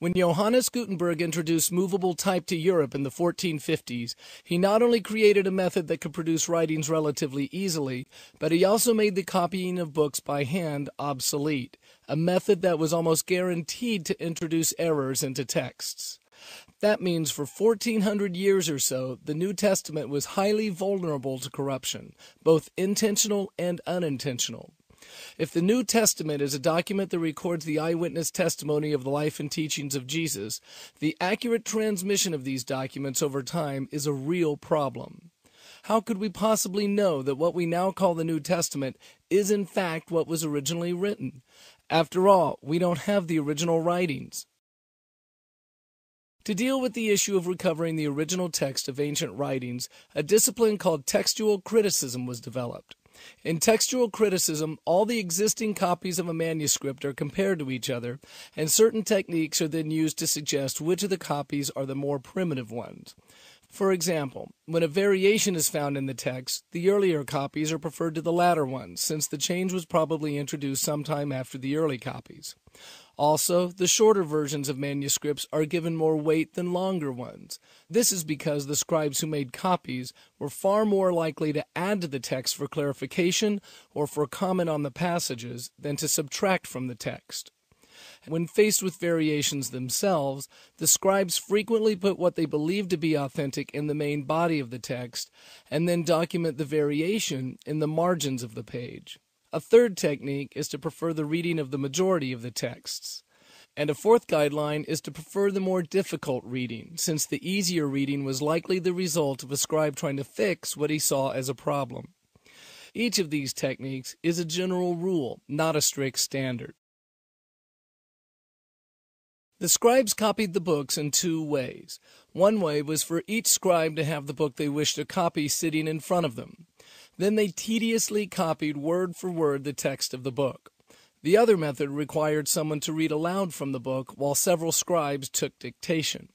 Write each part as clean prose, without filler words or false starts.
When Johannes Gutenberg introduced movable type to Europe in the 1450s, he not only created a method that could produce writings relatively easily, but he also made the copying of books by hand obsolete, a method that was almost guaranteed to introduce errors into texts. That means for 1400 years or so, the New Testament was highly vulnerable to corruption, both intentional and unintentional. If the New Testament is a document that records the eyewitness testimony of the life and teachings of Jesus, the accurate transmission of these documents over time is a real problem. How could we possibly know that what we now call the New Testament is in fact what was originally written? After all, we don't have the original writings. To deal with the issue of recovering the original text of ancient writings, a discipline called textual criticism was developed. In textual criticism, all the existing copies of a manuscript are compared to each other, and certain techniques are then used to suggest which of the copies are the more primitive ones. For example, when a variation is found in the text, the earlier copies are preferred to the latter ones, since the change was probably introduced sometime after the early copies. Also, the shorter versions of manuscripts are given more weight than longer ones. This is because the scribes who made copies were far more likely to add to the text for clarification or for comment on the passages than to subtract from the text. When faced with variations themselves, the scribes frequently put what they believed to be authentic in the main body of the text, and then document the variation in the margins of the page. A third technique is to prefer the reading of the majority of the texts. And a fourth guideline is to prefer the more difficult reading, since the easier reading was likely the result of a scribe trying to fix what he saw as a problem. Each of these techniques is a general rule, not a strict standard. The scribes copied the books in two ways. One way was for each scribe to have the book they wished to copy sitting in front of them. Then they tediously copied word for word the text of the book. The other method required someone to read aloud from the book while several scribes took dictation.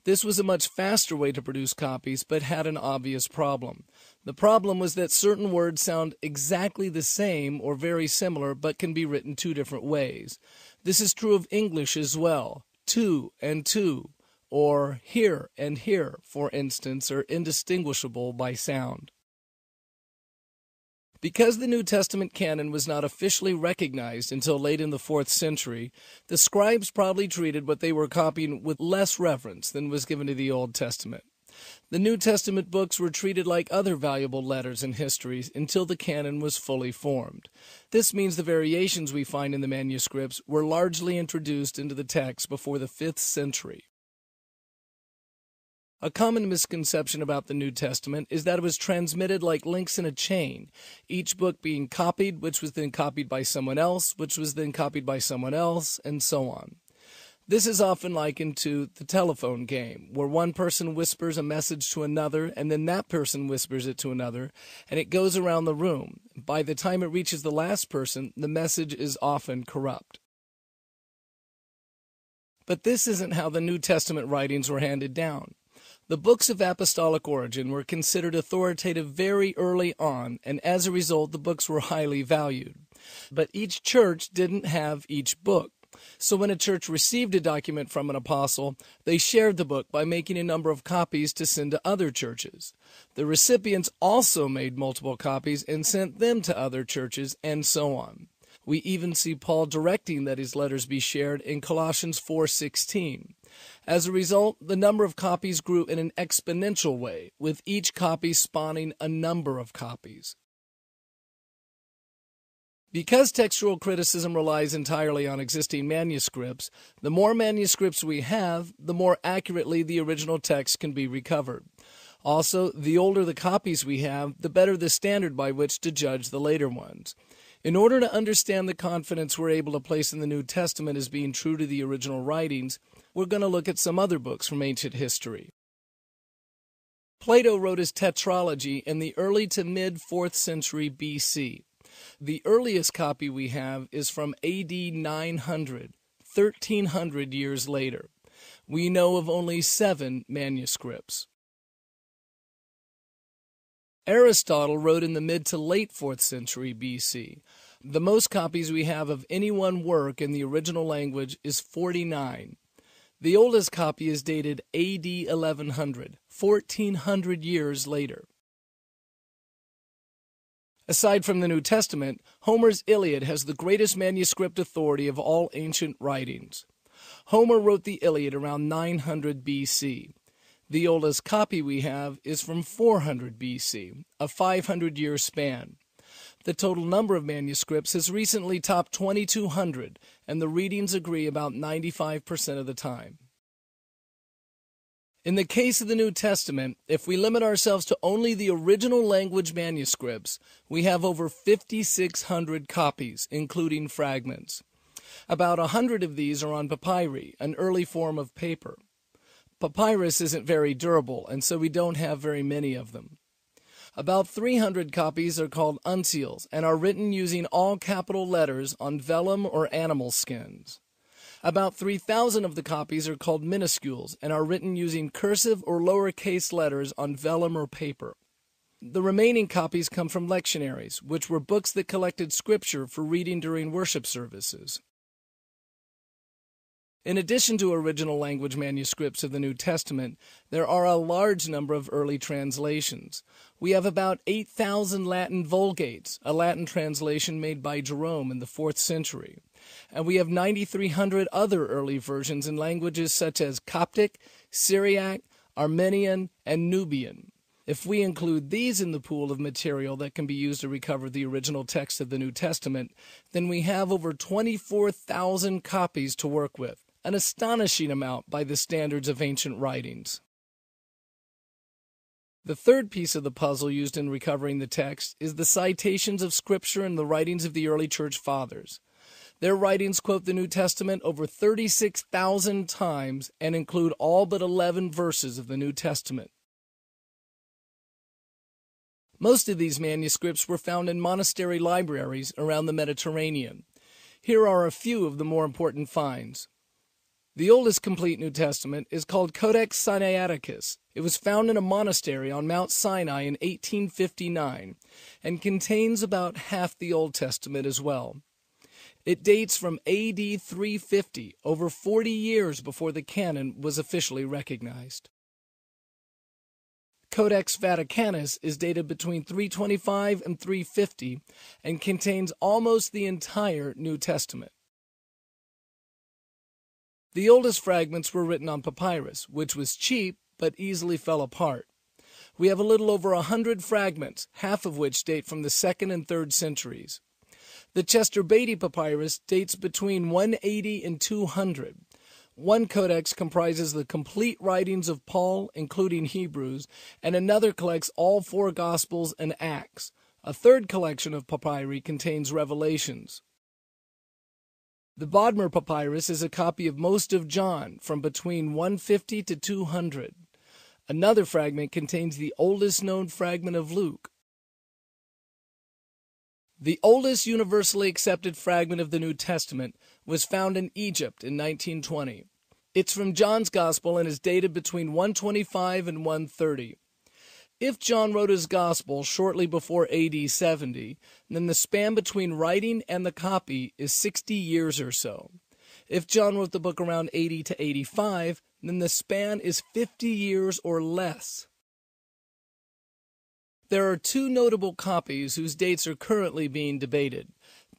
This was a much faster way to produce copies, but had an obvious problem. The problem was that certain words sound exactly the same or very similar, but can be written two different ways. This is true of English as well. To and to, or here and here, for instance, are indistinguishable by sound. Because the New Testament canon was not officially recognized until late in the 4th century, the scribes probably treated what they were copying with less reverence than was given to the Old Testament. The New Testament books were treated like other valuable letters and histories until the canon was fully formed. This means the variations we find in the manuscripts were largely introduced into the text before the 5th century. A common misconception about the New Testament is that it was transmitted like links in a chain, each book being copied, which was then copied by someone else, which was then copied by someone else, and so on. This is often likened to the telephone game, where one person whispers a message to another, and then that person whispers it to another, and it goes around the room. By the time it reaches the last person, the message is often corrupt. But this isn't how the New Testament writings were handed down. The books of apostolic origin were considered authoritative very early on, and as a result, the books were highly valued. But each church didn't have each book. So when a church received a document from an apostle, they shared the book by making a number of copies to send to other churches. The recipients also made multiple copies and sent them to other churches, and so on. We even see Paul directing that his letters be shared in Colossians 4:16. As a result, the number of copies grew in an exponential way, with each copy spawning a number of copies. Because textual criticism relies entirely on existing manuscripts, the more manuscripts we have, the more accurately the original text can be recovered. Also, the older the copies we have, the better the standard by which to judge the later ones. In order to understand the confidence we're able to place in the New Testament as being true to the original writings, we're going to look at some other books from ancient history. Plato wrote his Tetralogy in the early to mid-4th century BC. The earliest copy we have is from AD 900, 1300 years later. We know of only 7 manuscripts. Aristotle wrote in the mid to late 4th century BC. The most copies we have of any one work in the original language is 49. The oldest copy is dated AD 1100, 1400 years later. Aside from the New Testament, Homer's Iliad has the greatest manuscript authority of all ancient writings. Homer wrote the Iliad around 900 BC. The oldest copy we have is from 400 BC, a 500-year span. The total number of manuscripts has recently topped 2,200, and the readings agree about 95% of the time. In the case of the New Testament, if we limit ourselves to only the original language manuscripts, we have over 5,600 copies, including fragments. About 100 of these are on papyri, an early form of paper. Papyrus isn't very durable, and so we don't have very many of them. About 300 copies are called uncials and are written using all capital letters on vellum or animal skins. About 3,000 of the copies are called minuscules and are written using cursive or lowercase letters on vellum or paper. The remaining copies come from lectionaries, which were books that collected scripture for reading during worship services. In addition to original language manuscripts of the New Testament, there are a large number of early translations. We have about 8,000 Latin Vulgates, a Latin translation made by Jerome in the 4th century. And we have 9,300 other early versions in languages such as Coptic, Syriac, Armenian, and Nubian. If we include these in the pool of material that can be used to recover the original text of the New Testament, then we have over 24,000 copies to work with, an astonishing amount by the standards of ancient writings. The third piece of the puzzle used in recovering the text is the citations of Scripture and the writings of the early Church Fathers. Their writings quote the New Testament over 36,000 times and include all but 11 verses of the New Testament. Most of these manuscripts were found in monastery libraries around the Mediterranean. Here are a few of the more important finds. The oldest complete New Testament is called Codex Sinaiticus. It was found in a monastery on Mount Sinai in 1859 and contains about half the Old Testament as well. It dates from AD 350, over 40 years before the canon was officially recognized. Codex Vaticanus is dated between 325 and 350 and contains almost the entire New Testament. The oldest fragments were written on papyrus, which was cheap but easily fell apart. We have a little over 100 fragments, half of which date from the 2nd and 3rd centuries. The Chester Beatty papyrus dates between 180 and 200. One codex comprises the complete writings of Paul, including Hebrews, and another collects all 4 Gospels and Acts. A third collection of papyri contains Revelations. The Bodmer papyrus is a copy of most of John, from between 150 to 200. Another fragment contains the oldest known fragment of Luke. The oldest universally accepted fragment of the New Testament was found in Egypt in 1920. It's from John's Gospel and is dated between 125 and 130. If John wrote his Gospel shortly before AD 70, then the span between writing and the copy is 60 years or so. If John wrote the book around 80 to 85, then the span is 50 years or less. There are 2 notable copies whose dates are currently being debated.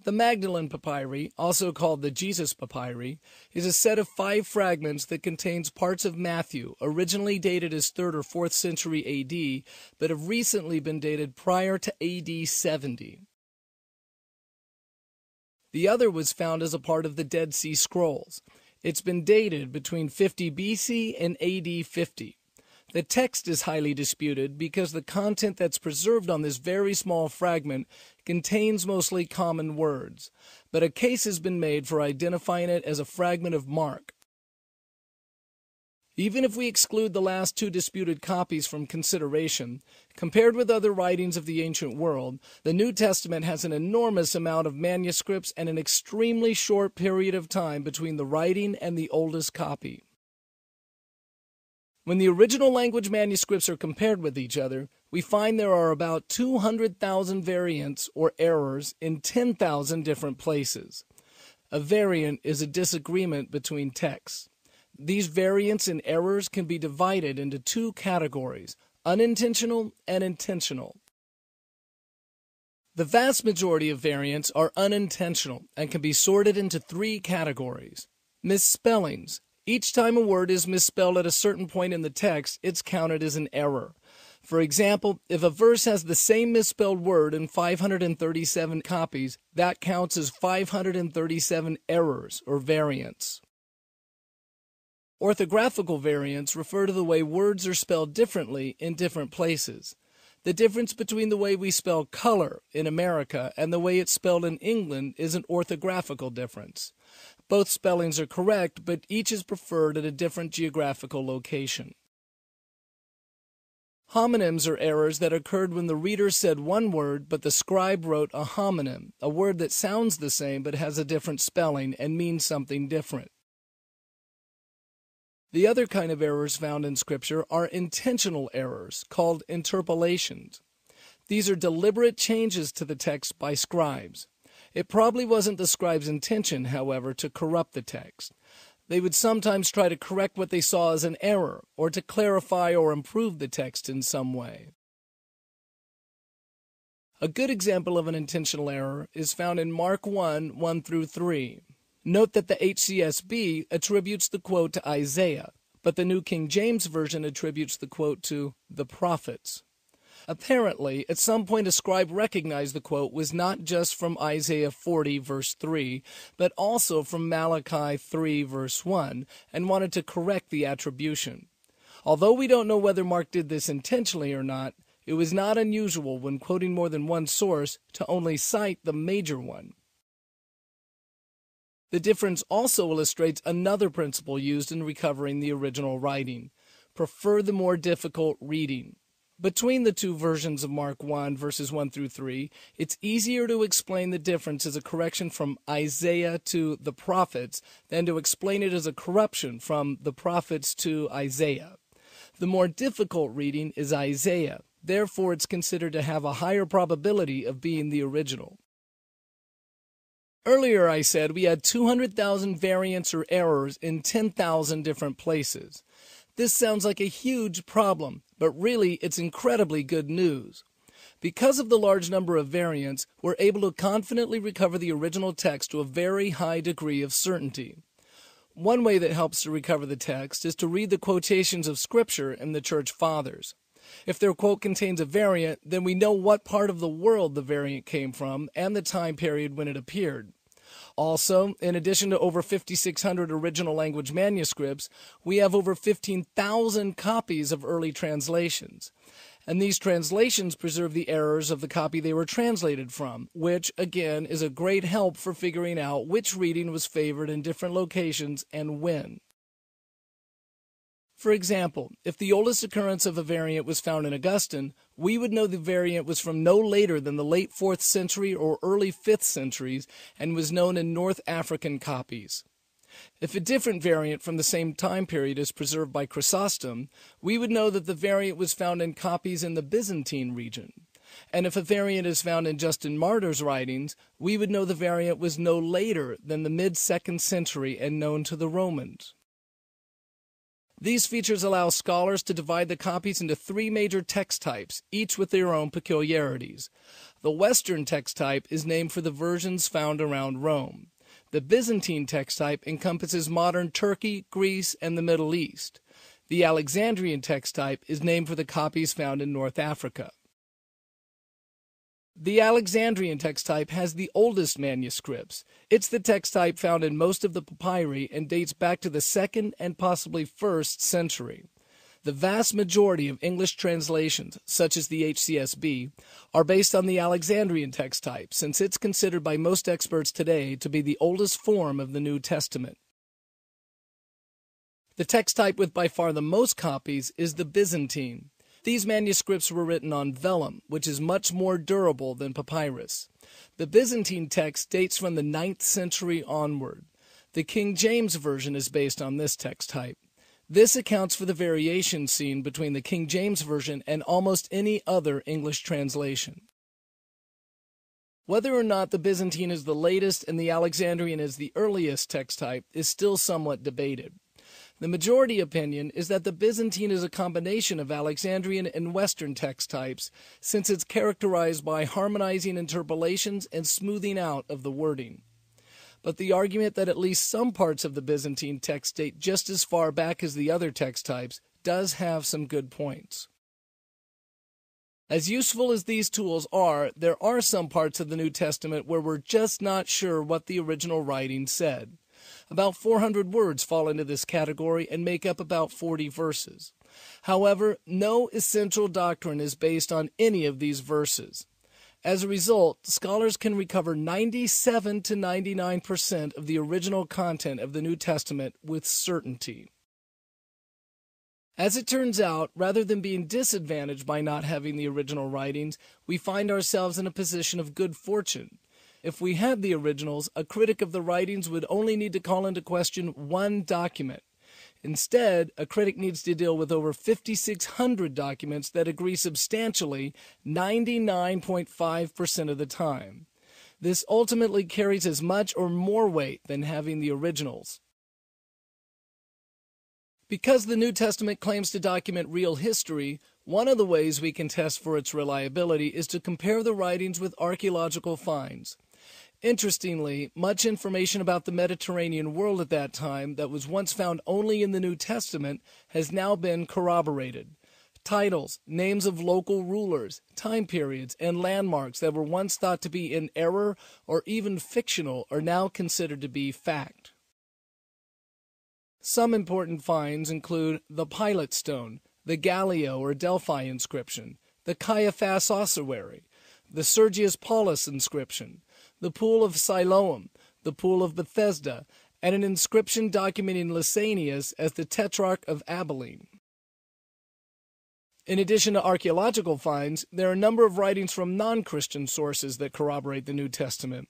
The Magdalene Papyri, also called the Jesus Papyri, is a set of 5 fragments that contains parts of Matthew, originally dated as 3rd or 4th century AD, but have recently been dated prior to AD 70. The other was found as a part of the Dead Sea Scrolls. It's been dated between 50 BC and AD 50. The text is highly disputed because the content that's preserved on this very small fragment contains mostly common words, but a case has been made for identifying it as a fragment of Mark. Even if we exclude the last 2 disputed copies from consideration, compared with other writings of the ancient world, the New Testament has an enormous amount of manuscripts and an extremely short period of time between the writing and the oldest copy. When the original language manuscripts are compared with each other, we find there are about 200,000 variants or errors in 10,000 different places. A variant is a disagreement between texts. these variants and errors can be divided into two categories: unintentional and intentional. The vast majority of variants are unintentional and can be sorted into three categories. Misspellings. Each time a word is misspelled at a certain point in the text, it's counted as an error. For example, if a verse has the same misspelled word in 537 copies, that counts as 537 errors or variants. Orthographical variants refer to the way words are spelled differently in different places. The difference between the way we spell color in America and the way it's spelled in England is an orthographical difference. Both spellings are correct, but each is preferred at a different geographical location. Homonyms are errors that occurred when the reader said one word, but the scribe wrote a homonym, a word that sounds the same but has a different spelling and means something different. The other kind of errors found in Scripture are intentional errors, called interpolations. These are deliberate changes to the text by scribes. It probably wasn't the scribe's intention, however, to corrupt the text. They would sometimes try to correct what they saw as an error, or to clarify or improve the text in some way. A good example of an intentional error is found in Mark 1, 1 through 3. Note that the HCSB attributes the quote to Isaiah, but the New King James Version attributes the quote to the prophets. Apparently, at some point a scribe recognized the quote was not just from Isaiah 40, verse 3, but also from Malachi 3, verse 1, and wanted to correct the attribution. Although we don't know whether Mark did this intentionally or not, it was not unusual when quoting more than one source to only cite the major one. The difference also illustrates another principle used in recovering the original writing: prefer the more difficult reading. Between the two versions of Mark 1, verses 1 through 3, it's easier to explain the difference as a correction from Isaiah to the prophets than to explain it as a corruption from the prophets to Isaiah. The more difficult reading is Isaiah, therefore it's considered to have a higher probability of being the original. Earlier I said we had 200,000 variants or errors in 10,000 different places. This sounds like a huge problem, but really it's incredibly good news. Because of the large number of variants, we're able to confidently recover the original text to a very high degree of certainty. One way that helps to recover the text is to read the quotations of Scripture in the Church Fathers. If their quote contains a variant, then we know what part of the world the variant came from and the time period when it appeared. Also, in addition to over 5,600 original language manuscripts, we have over 15,000 copies of early translations. And these translations preserve the errors of the copy they were translated from, which, again, is a great help for figuring out which reading was favored in different locations and when. For example, if the oldest occurrence of a variant was found in Augustine, we would know the variant was from no later than the late 4th century or early 5th centuries and was known in North African copies. If a different variant from the same time period is preserved by Chrysostom, we would know that the variant was found in copies in the Byzantine region. And if a variant is found in Justin Martyr's writings, we would know the variant was no later than the mid-2nd century and known to the Romans. These features allow scholars to divide the copies into three major text types, each with their own peculiarities. The Western text type is named for the versions found around Rome. The Byzantine text type encompasses modern Turkey, Greece, and the Middle East. The Alexandrian text type is named for the copies found in North Africa. The Alexandrian text type has the oldest manuscripts. It's the text type found in most of the papyri and dates back to the 2nd and possibly 1st century. The vast majority of English translations, such as the HCSB, are based on the Alexandrian text type, since it's considered by most experts today to be the oldest form of the New Testament. The text type with by far the most copies is the Byzantine. These manuscripts were written on vellum, which is much more durable than papyrus. The Byzantine text dates from the 9th century onward. The King James Version is based on this text type. This accounts for the variation seen between the King James Version and almost any other English translation. Whether or not the Byzantine is the latest and the Alexandrian is the earliest text type is still somewhat debated. The majority opinion is that the Byzantine is a combination of Alexandrian and Western text types, since it's characterized by harmonizing interpolations and smoothing out of the wording. But the argument that at least some parts of the Byzantine text date just as far back as the other text types does have some good points. As useful as these tools are, there are some parts of the New Testament where we're just not sure what the original writing said. About 400 words fall into this category and make up about 40 verses. However, no essential doctrine is based on any of these verses. As a result, scholars can recover 97 to 99% of the original content of the New Testament with certainty. As it turns out, rather than being disadvantaged by not having the original writings, we find ourselves in a position of good fortune. If we had the originals, a critic of the writings would only need to call into question one document. Instead, a critic needs to deal with over 5,600 documents that agree substantially 99.5% of the time. This ultimately carries as much or more weight than having the originals. Because the New Testament claims to document real history, one of the ways we can test for its reliability is to compare the writings with archaeological finds. Interestingly, much information about the Mediterranean world at that time that was once found only in the New Testament has now been corroborated. Titles, names of local rulers, time periods, and landmarks that were once thought to be in error or even fictional are now considered to be fact. Some important finds include the Pilate Stone, the Gallio or Delphi inscription, the Caiaphas ossuary, the Sergius Paulus inscription, the Pool of Siloam, the Pool of Bethesda, and an inscription documenting Lysanias as the Tetrarch of Abilene. In addition to archaeological finds, there are a number of writings from non-Christian sources that corroborate the New Testament.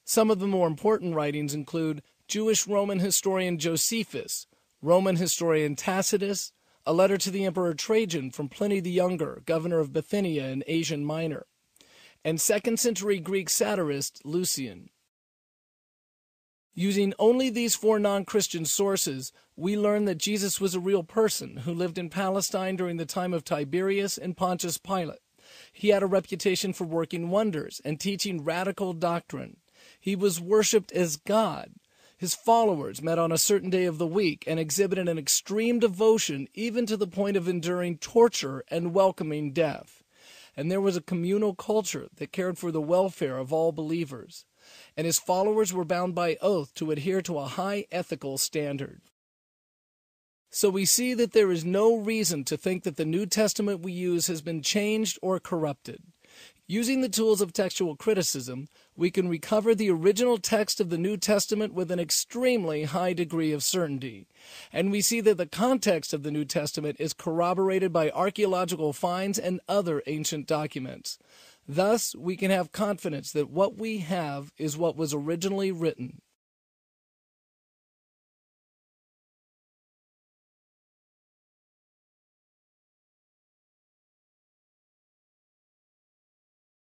Some of the more important writings include Jewish Roman historian Josephus, Roman historian Tacitus, a letter to the Emperor Trajan from Pliny the Younger, governor of Bithynia in Asia Minor, and 2nd century Greek satirist Lucian. Using only these 4 non-Christian sources, we learn that Jesus was a real person who lived in Palestine during the time of Tiberius and Pontius Pilate. He had a reputation for working wonders and teaching radical doctrine. He was worshipped as God. His followers met on a certain day of the week and exhibited an extreme devotion even to the point of enduring torture and welcoming death. And there was a communal culture that cared for the welfare of all believers. And his followers were bound by oath to adhere to a high ethical standard. So we see that there is no reason to think that the New Testament we use has been changed or corrupted. Using the tools of textual criticism, we can recover the original text of the New Testament with an extremely high degree of certainty. And we see that the context of the New Testament is corroborated by archaeological finds and other ancient documents. Thus, we can have confidence that what we have is what was originally written.